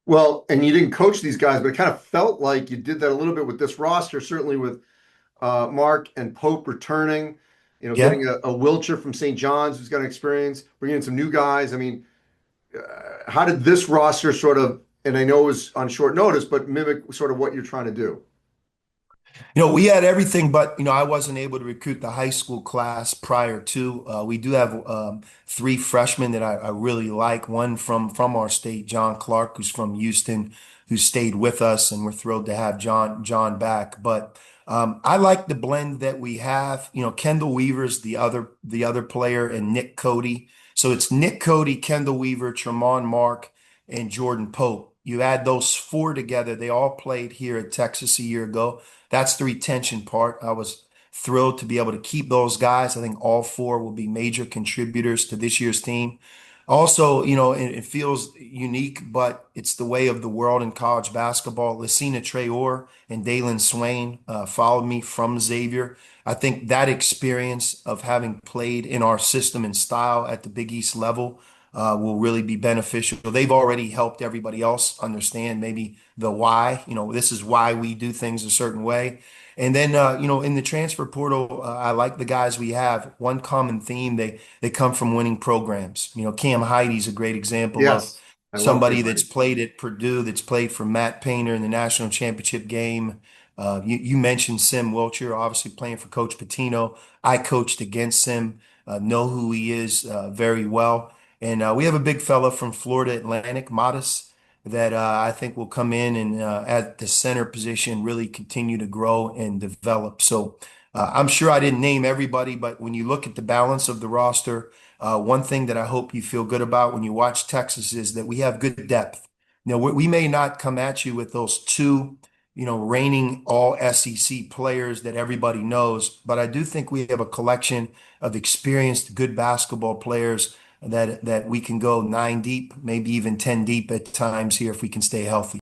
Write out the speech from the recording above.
Well, and you didn't coach these guys, but it kind of felt like you did that a little bit with this roster, certainly with Mark and Pope returning, Yeah. getting a Wilcher from St. John's who's got an experience, bringing in some new guys. I mean, how did this roster sort of, and I know it was on short notice, but mimic sort of what you're trying to do? We had everything, but I wasn't able to recruit the high school class prior to. We do have three freshmen that I really like. One from our state, John Clark, who's from Houston, who stayed with us, and we're thrilled to have John back. But I like the blend that we have. Kendall Weaver's the other player, and Nick Cody. So it's Nick Cody, Kendall Weaver, Tremont Mark, and Jordan Pope. You add those four together, they all played here at Texas a year ago. That's the retention part. I was thrilled to be able to keep those guys. I think all four will be major contributors to this year's team. Also, it feels unique, but it's the way of the world in college basketball. Lucina Traore and Dalen Swain followed me from Xavier. I think that experience of having played in our system and style at the Big East level will really be beneficial. They've already helped everybody else understand maybe the why. This is why we do things a certain way. And then, in the transfer portal, I like the guys we have. One common theme, they come from winning programs. Cam Heidi's a great example of Yes, I love somebody Cam that's Height. played at Purdue, that's played for Matt Painter in the national championship game. You mentioned Sim Wilcher, obviously playing for Coach Pitino. I coached against him, know who he is very well. And we have a big fella from Florida Atlantic, Modest, that I think will come in and at the center position really continue to grow and develop. So I'm sure I didn't name everybody, but when you look at the balance of the roster, one thing that I hope you feel good about when you watch Texas is that we have good depth. We may not come at you with those two, reigning all SEC players that everybody knows, but I do think we have a collection of experienced, good basketball players that we can go nine deep, maybe even 10 deep at times here if we can stay healthy.